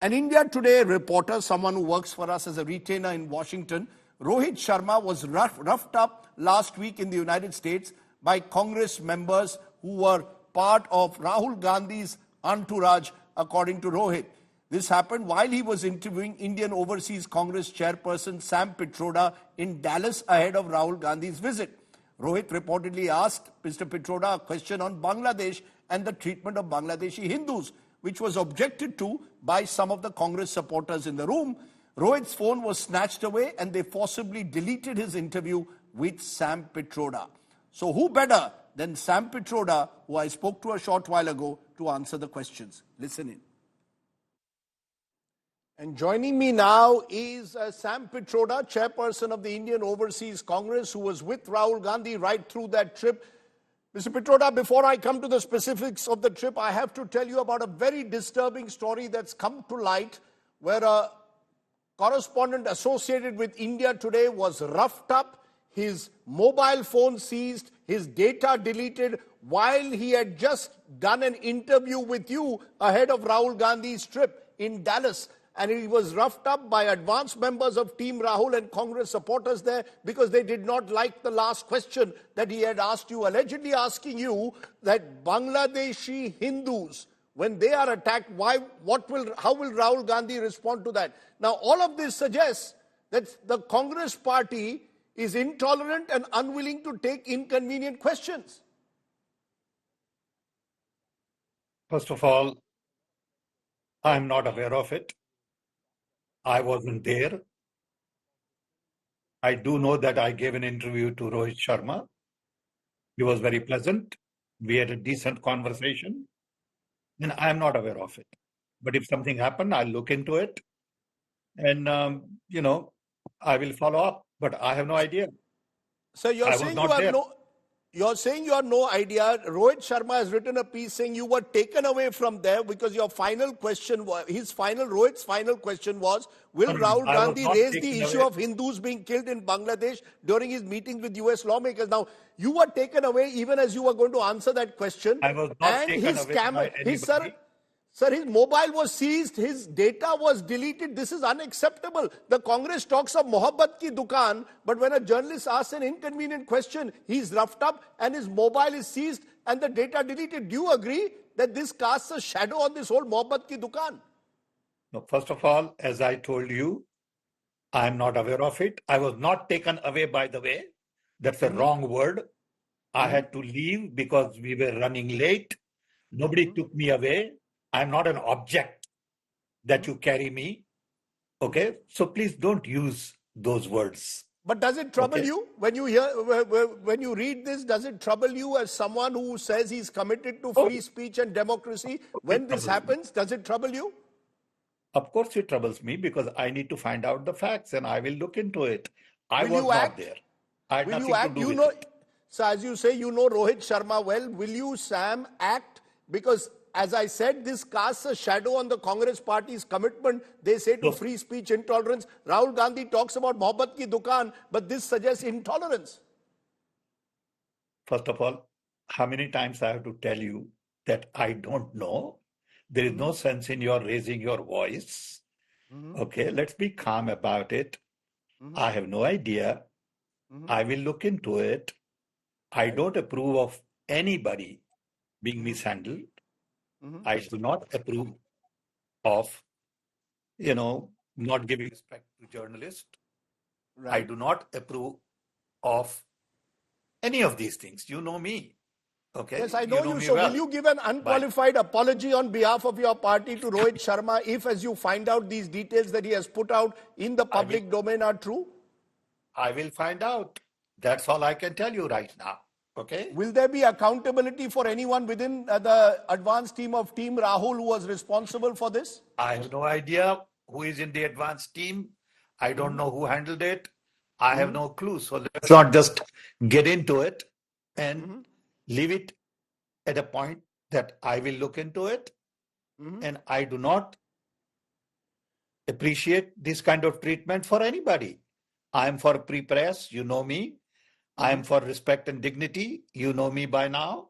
An India Today reporter, someone who works for us as a retainer in Washington, Rohit Sharma was roughed up last week in the United States by Congress members who were part of Rahul Gandhi's entourage, according to Rohit. This happened while he was interviewing Indian Overseas Congress Chairperson Sam Pitroda in Dallas ahead of Rahul Gandhi's visit. Rohit reportedly asked Mr. Pitroda a question on Bangladesh and the treatment of Bangladeshi Hindus, which was objected to by some of the Congress supporters in the room. Rohit's phone was snatched away and they forcibly deleted his interview with Sam Pitroda. So who better than Sam Pitroda, who I spoke to a short while ago, to answer the questions? Listen in. And joining me now is Sam Pitroda, chairperson of the Indian Overseas Congress, who was with Rahul Gandhi right through that trip. Mr. Pitroda, before I come to the specifics of the trip, I have to tell you about a very disturbing story that's come to light where a correspondent associated with India Today was roughed up, his mobile phone seized, his data deleted while he had just done an interview with you ahead of Rahul Gandhi's trip in Dallas. And he was roughed up by advanced members of Team Rahul and Congress supporters there because they did not like the last question that he had asked you, allegedly asking you that Bangladeshi Hindus, when they are attacked, how will Rahul Gandhi respond to that? Now, all of this suggests that the Congress party is intolerant and unwilling to take inconvenient questions. First of all, I'm not aware of it. I wasn't there. I do know that I gave an interview to Rohit Sharma. He was very pleasant. We had a decent conversation. And I'm not aware of it. But if something happened, I'll look into it. And, I will follow up. But I have no idea. So you're saying you have no idea. Rohit Sharma has written a piece saying you were taken away from there because your final question was, Rohit's final question was, will Rahul Gandhi raise the issue of Hindus being killed in Bangladesh during his meetings with US lawmakers? Now, you were taken away even as you were going to answer that question. I was not taken away by anybody. Sir, his mobile was seized, his data was deleted. This is unacceptable. The Congress talks of Mohabbat ki dukaan, but when a journalist asks an inconvenient question, he's roughed up and his mobile is seized and the data deleted. Do you agree that this casts a shadow on this whole Mohabbat ki dukaan? No, first of all, as I told you, I'm not aware of it. I was not taken away, by the way. That's a wrong word. I had to leave because we were running late. Nobody took me away. I'm not an object that you carry me. Okay? So please don't use those words. But does it trouble you when you read this? Does it trouble you as someone who says he's committed to free speech and democracy? When this happens, does it trouble you? Of course it troubles me because I need to find out the facts and I will look into it. I was not there. I had nothing to do with it. So as you say, you know Rohit Sharma well. Will you, Sam, act? Because as I said, this casts a shadow on the Congress party's commitment, they say, to free speech intolerance. Rahul Gandhi talks about Mohabbat ki dukaan, but this suggests intolerance. First of all, how many times I have to tell you that I don't know? There is no sense in your raising your voice. Okay, let's be calm about it. I have no idea. I will look into it. I don't approve of anybody being mishandled. I do not approve of, not giving respect to journalists. Right. I do not approve of any of these things. You know me. Okay. Yes, I know you. So will you give an unqualified apology on behalf of your party to Rohit Sharma if, as you find out, these details that he has put out in the public domain are true? I will find out. That's all I can tell you right now. Okay. Will there be accountability for anyone within the advanced team of Team Rahul who was responsible for this? I have no idea who is in the advanced team. I don't know who handled it. I have no clue. So let's not just get into it and leave it at a point that I will look into it. And I do not appreciate this kind of treatment for anybody. I am for free press. You know me. I am for respect and dignity. You know me by now.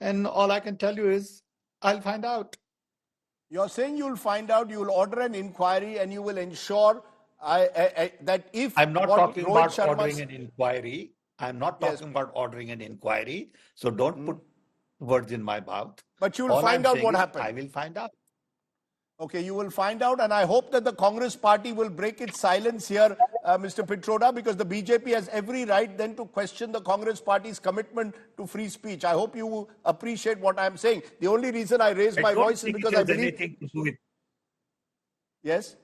And all I can tell you is I'll find out. You're saying you'll find out, you'll order an inquiry, and you will ensure that if I'm not what talking Rohit about ordering Sharma's... an inquiry. I'm not Yes, talking about ordering an inquiry. So don't put words in my mouth. but you'll All I'm find out saying what is happened. I will find out. Okay, you will find out, and I hope that the Congress party will break its silence here, Mr. Pitroda, because the BJP has every right then to question the Congress party's commitment to free speech. I hope you appreciate what I'm saying. The only reason I raise I my don't voice is think it because I has believe... anything to do with Yes?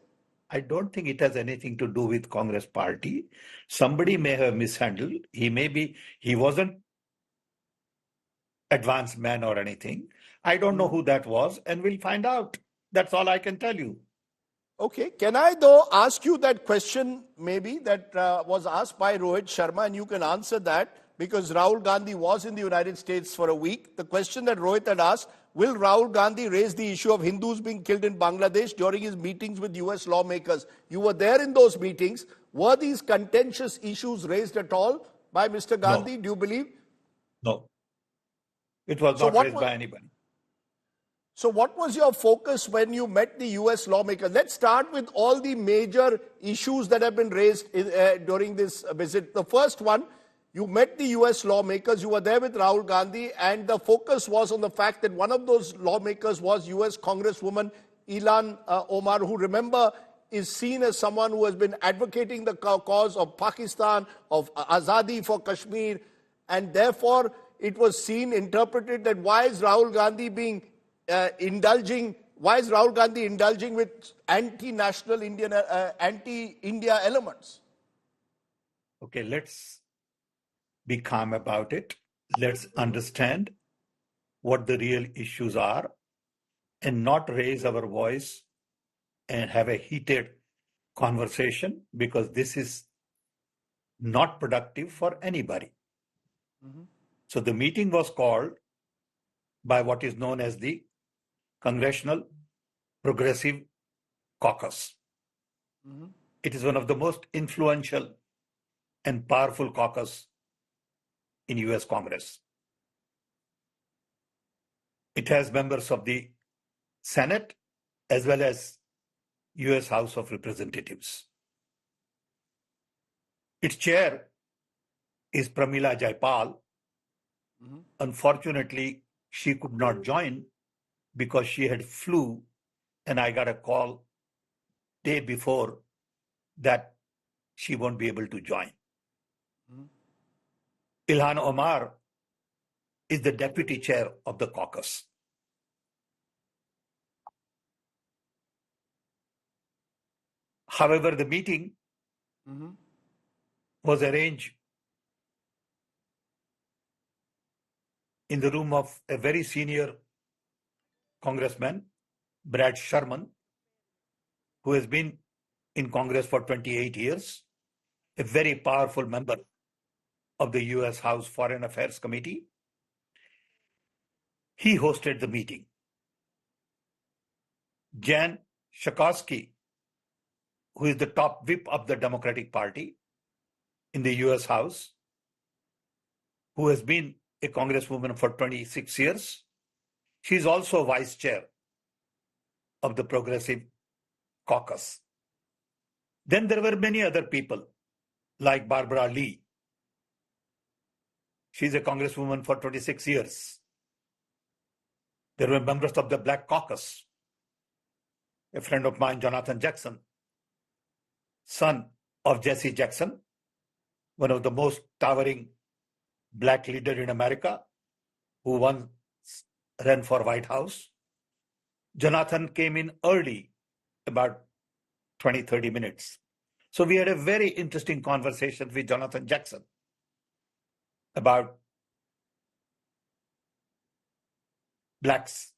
I don't think it has anything to do with Congress party. Somebody may have mishandled. He wasn't advanced man or anything. I don't know who that was, and we'll find out. That's all I can tell you. Okay, can I though ask you that question maybe that was asked by Rohit Sharma, and you can answer that because Rahul Gandhi was in the United States for a week. The question that Rohit had asked, will Rahul Gandhi raise the issue of Hindus being killed in Bangladesh during his meetings with US lawmakers? You were there in those meetings. Were these contentious issues raised at all by Mr. No, Gandhi, do you believe? no. It was So not what raised was... by anybody. So, what was your focus when you met the US lawmakers? Let's start with all the major issues that have been raised during this visit. The first one, you met the US lawmakers, you were there with Rahul Gandhi, and the focus was on the fact that one of those lawmakers was US Congresswoman Ilhan Omar, who, remember, is seen as someone who has been advocating the cause of Pakistan, of Azadi for Kashmir, and therefore it was seen, interpreted that why is Rahul Gandhi indulging with anti-national Indian, anti-India elements? Okay, let's be calm about it. Let's understand what the real issues are and not raise our voice and have a heated conversation, because this is not productive for anybody. So the meeting was called by what is known as the Congressional Progressive Caucus. It is one of the most influential and powerful caucus in US Congress. It has members of the Senate as well as US House of Representatives. Its chair is Pramila Jaipal. Unfortunately, she could not join because she had flu, and I got a call day before that she won't be able to join. Ilhan Omar is the deputy chair of the caucus. However, the meeting was arranged in the room of a very senior congressman, Brad Sherman, who has been in Congress for 28 years, a very powerful member of the US House Foreign Affairs Committee. He hosted the meeting. Jan Schakowsky, who is the top whip of the Democratic Party in the US House, who has been a congresswoman for 26 years, she's also vice chair of the Progressive Caucus. Then there were many other people like Barbara Lee. She's a congresswoman for 26 years. There were members of the Black Caucus. A friend of mine, Jonathan Jackson, son of Jesse Jackson, one of the most towering black leaders in America, who once ran for White House. Jonathan came in early, about 20, 30 minutes. So we had a very interesting conversation with Jonathan Jackson about blacks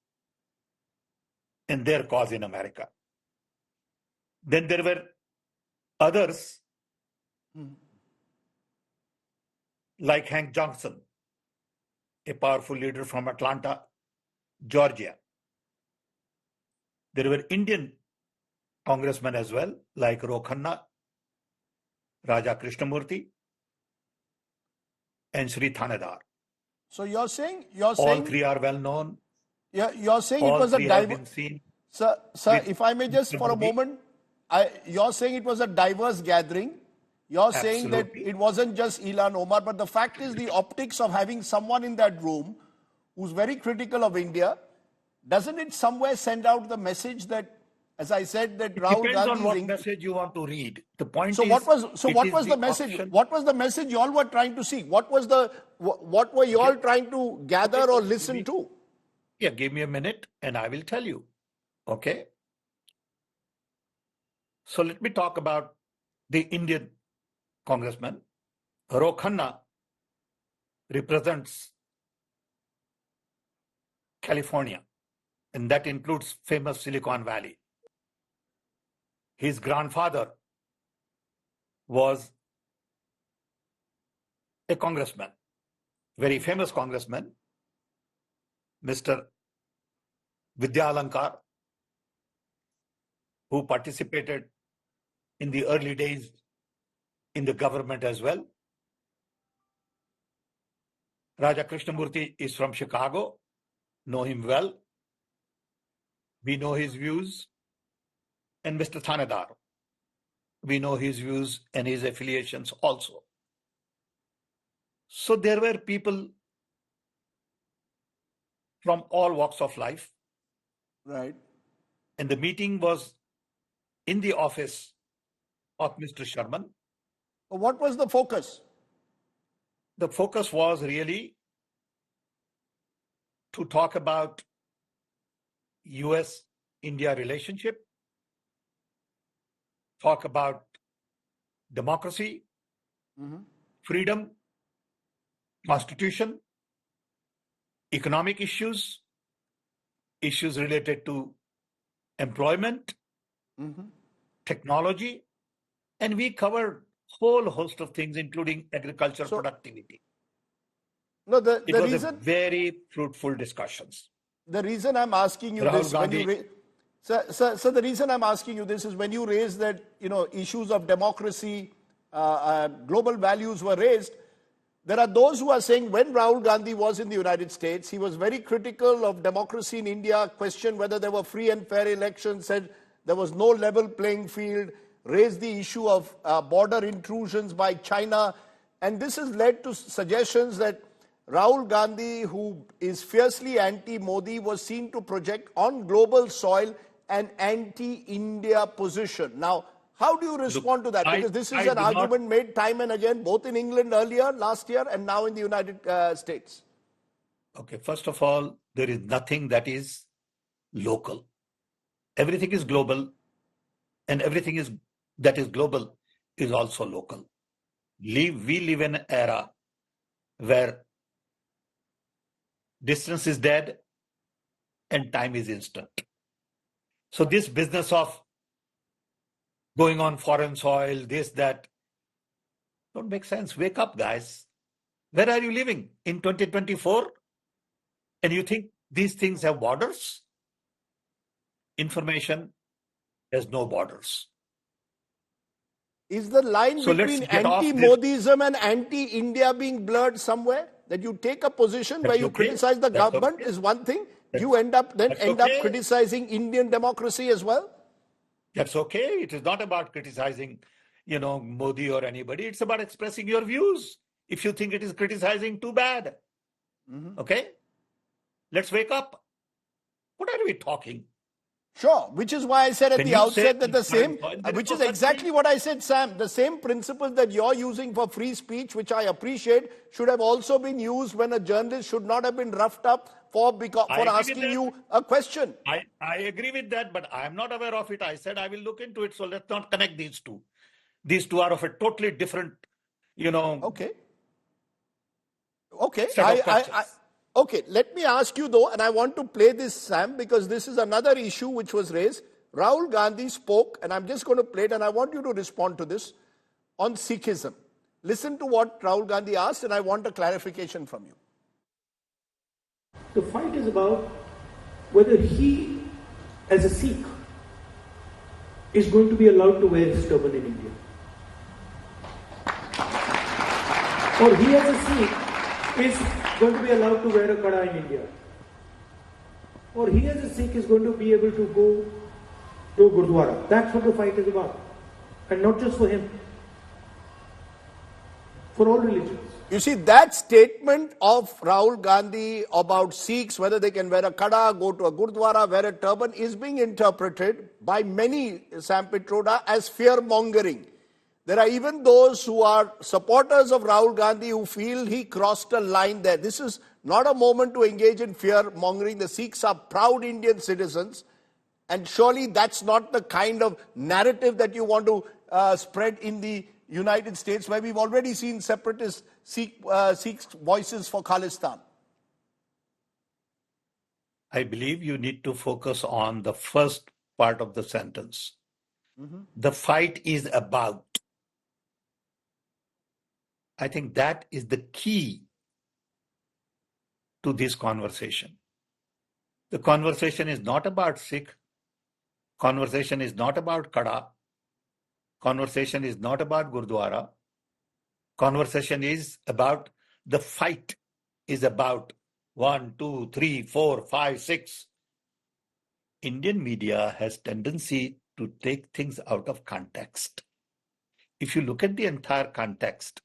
and their cause in America. Then there were others like Hank Johnson, a powerful leader from Atlanta, Georgia. There were Indian congressmen as well, like Ro Khanna, Raja Krishnamurthy, and Sri Thanedar. So you're saying all three are well known. you're saying it All was three have been seen. Sir, if I may just Mr. for a Modi. moment, you're saying it was a diverse gathering. You're saying that Absolutely. it wasn't just Ilan Omar, but the fact is the optics of having someone in that room who's very critical of India, doesn't it somewhere send out the message that, as I said, that It Rahul depends on Gandhi what is... message you want to read. The point So is, it what is was the the message? option. What was the message you all were trying to see? What were you all trying to gather Okay, or give listen me, to? yeah, give me a minute and I will tell you. Okay. So let me talk about the Indian congressman. Rohit Khanna represents California, and that includes famous Silicon Valley. His grandfather was a congressman, very famous congressman, Mr. Vidya Alankar, who participated in the early days in the government as well. Raja Krishnamurti is from Chicago, know him well. We know his views. And Mr. Thanedar, we know his views and his affiliations also. So there were people from all walks of life. Right. And the meeting was in the office of Mr. Sharman. What was the focus? The focus was really to talk about US-India relationship, talk about democracy, freedom, constitution, economic issues, issues related to employment, technology, and we covered whole host of things, including agriculture productivity. No, It was a very fruitful discussions. The reason I'm asking you Rahul this, Gandhi, so the reason I'm asking you this is when you raise that, issues of democracy, global values were raised, there are those who are saying when Rahul Gandhi was in the United States, he was very critical of democracy in India, questioned whether there were free and fair elections, said there was no level playing field, raised the issue of border intrusions by China. And this has led to suggestions that Rahul Gandhi, who is fiercely anti-Modi, was seen to project on global soil an anti-India position. Now, how do you respond to that? Because this is an argument made time and again, both in England earlier, last year, and now in the United States. Okay, first of all, there is nothing that is local. Everything is global, and everything that is global is also local. We live in an era where distance is dead and time is instant. So this business of going on foreign soil, this, that, don't make sense. Wake up, guys. Where are you living? In 2024? And you think these things have borders? Information has no borders. Is the line between anti-Modism and anti-India being blurred somewhere? That you take a position where you criticize the government is one thing, you end up criticizing Indian democracy as well? That's okay. It is not about criticizing, Modi or anybody. It's about expressing your views. If you think it is criticizing, too bad. Okay? Let's wake up. What are we talking? Sure, which is why I said at the outset that the same, which is exactly what I said, Sam, the same principles that you're using for free speech, which I appreciate, should have also been used when a journalist should not have been roughed up for asking you a question. I agree with that, but I'm not aware of it. I said I will look into it, so let's not connect these two. These two are of a totally different, Okay. set of questions. Okay, let me ask you though, and I want to play this, Sam, because this is another issue which was raised. Rahul Gandhi spoke, and I'm just going to play it, and I want you to respond to this, on Sikhism. Listen to what Rahul Gandhi asked, and I want a clarification from you. The fight is about whether he, as a Sikh, is going to be allowed to wear his turban in India. Or he, as a Sikh, is going to be allowed to wear a kada in India. or he as a Sikh is going to be able to go to Gurdwara. That's what the fight is about. And not just for him, for all religions. You see, that statement of Rahul Gandhi about Sikhs, whether they can wear a kada, go to a Gurdwara, wear a turban, is being interpreted by many, Sam Pitroda, as fear-mongering. There are even those who are supporters of Rahul Gandhi who feel he crossed a line there. This is not a moment to engage in fear-mongering. The Sikhs are proud Indian citizens, and surely that's not the kind of narrative that you want to spread in the United States, where we've already seen separatist Sikh voices for Khalistan. I believe you need to focus on the first part of the sentence. The fight is about. I think that is the key to this conversation. The conversation is not about Sikh. Conversation is not about Kada. Conversation is not about Gurdwara. Conversation is about the fight is about 1, 2, 3, 4, 5, 6. Indian media has tendency to take things out of context. If you look at the entire context,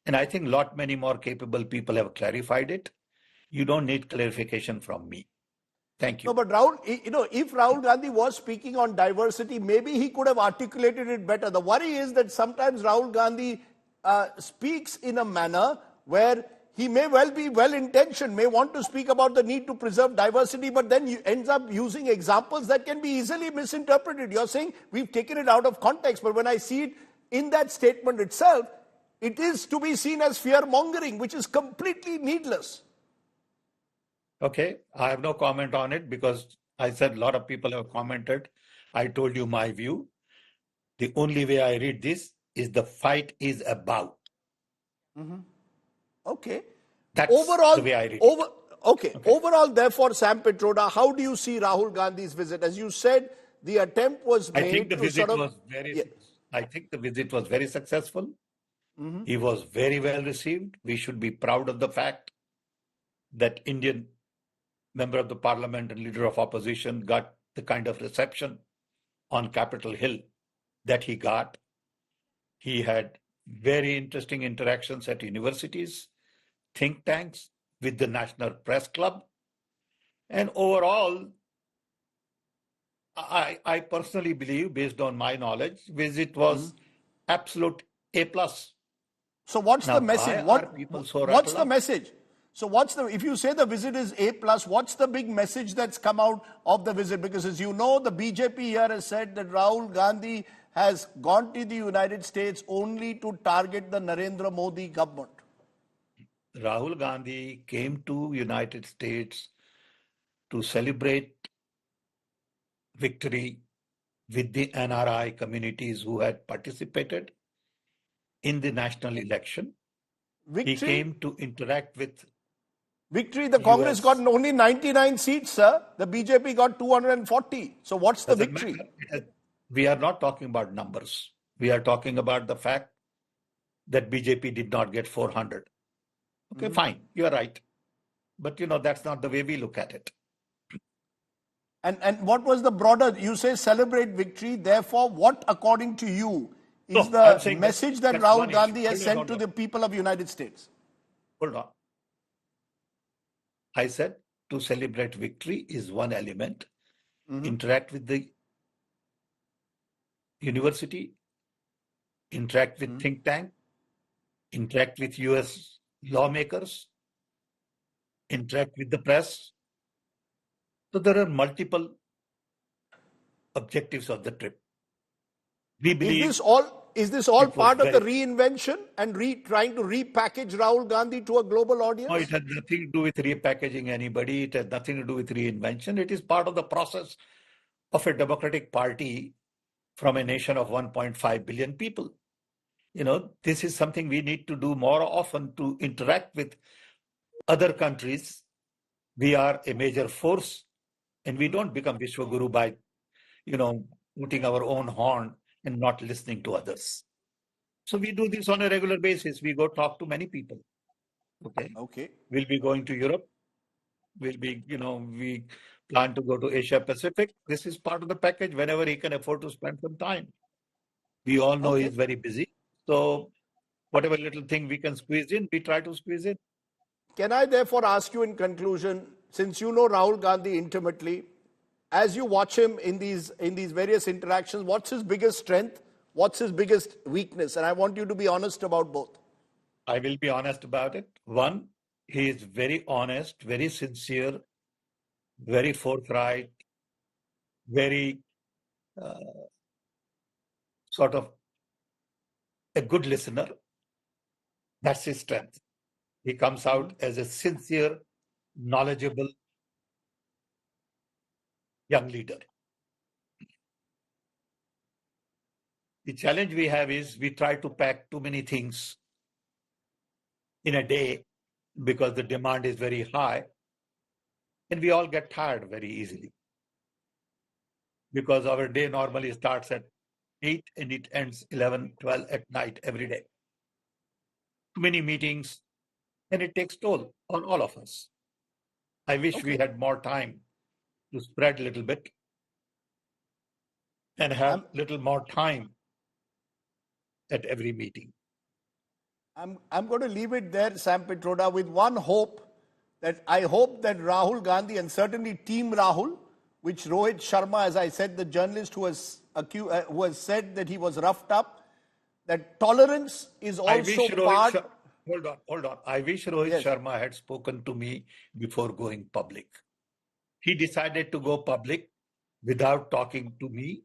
and I think many more capable people have clarified it, you don't need clarification from me. Thank you. No, but Rahul, if Rahul Gandhi was speaking on diversity, maybe he could have articulated it better. The worry is that sometimes Rahul Gandhi speaks in a manner where he may well be well-intentioned, may want to speak about the need to preserve diversity, but then he ends up using examples that can be easily misinterpreted. You're saying we've taken it out of context, but when I see it in that statement itself, it is to be seen as fear-mongering, which is completely needless. Okay, I have no comment on it because I said a lot of people have commented. I told you my view. The only way I read this is the fight is about. Okay. That's the way I read it. Okay. Overall, therefore, Sam Pitroda, how do you see Rahul Gandhi's visit? As you said, the attempt was made I think the visit was very successful. He was very well received. We should be proud of the fact that Indian member of the parliament and leader of opposition got the kind of reception on Capitol Hill that he got. He had very interesting interactions at universities, think tanks, with the National Press Club. And overall, I personally believe, based on my knowledge, visit was absolute A+. So what's Now, the message? why are people so What's the rattled up? message? So if you say the visit is A+, what's the big message that's come out of the visit? Because as you know, the BJP here has said that Rahul Gandhi has gone to the United States only to target the Narendra Modi government. Rahul Gandhi came to United States to celebrate victory with the NRI communities who had participated in the national election. Victory? He came to interact with Victory, the Congress got only 99 seats, sir. The BJP got 240. So what's the victory? We are not talking about numbers. We are talking about the fact that BJP did not get 400. Okay, fine. You are right. But, that's not the way we look at it. And what was the broader, you say celebrate victory, therefore what, according to you, is I'm the saying message that that's Rahul one Gandhi issue. has sent to the people of the United States? Hold on. I said to celebrate victory is one element. Interact with the university, interact with think tank, interact with US lawmakers, interact with the press. So there are multiple objectives of the trip. We believe Is this all part of the reinvention and trying to repackage Rahul Gandhi to a global audience? No, it has nothing to do with repackaging anybody. It has nothing to do with reinvention. It is part of the process of a democratic party from a nation of 1.5 billion people. This is something we need to do more often to interact with other countries. We are a major force and we don't become Vishwaguru by, putting our own horn and not listening to others. So we do this on a regular basis. We go talk to many people. Okay. Okay. We'll be going to Europe. We'll be, we plan to go to Asia Pacific. This is part of the package whenever he can afford to spend some time. We all know Okay. he's very busy. So whatever little thing we can squeeze in, we try to squeeze in. Can I therefore ask you in conclusion, since you know Rahul Gandhi intimately, as you watch him in these various interactions, what's his biggest strength? What's his biggest weakness? And I want you to be honest about both. I will be honest about it. One, he is very honest, very sincere, very forthright, very sort of a good listener. That's his strength. He comes out as a sincere, knowledgeable young leader. The challenge we have is we try to pack too many things in a day because the demand is very high, and we all get tired very easily because our day normally starts at 8 and it ends 11, 12 at night every day. Too many meetings, and it takes toll on all of us. I wish we had more time to spread a little bit and have a little more time at every meeting. I'm going to leave it there, Sam Pitroda, with one hope, that I hope that Rahul Gandhi and certainly Team Rahul, which Rohit Sharma, as I said, the journalist who has said that he was roughed up, that tolerance is also part. Hold on. I wish Rohit Sharma had spoken to me before going public. He decided to go public without talking to me.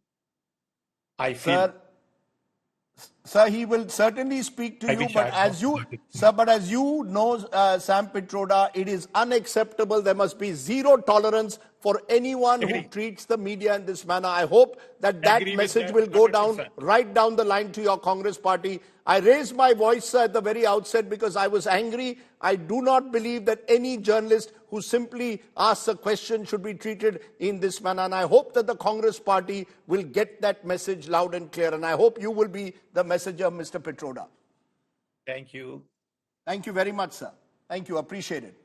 I feel. Sir, he will certainly speak to you, but as you know, Sam Pitroda, it is unacceptable. There must be zero tolerance for anyone who treats the media in this manner. I hope that message will go down right down the line to your Congress party. I raised my voice at the very outset because I was angry. I do not believe that any journalist who simply asks a question should be treated in this manner. And I hope that the Congress party will get that message loud and clear. And I hope you will be the messenger, Mr. Pitroda. Thank you. Thank you very much, sir. Thank you. Appreciate it.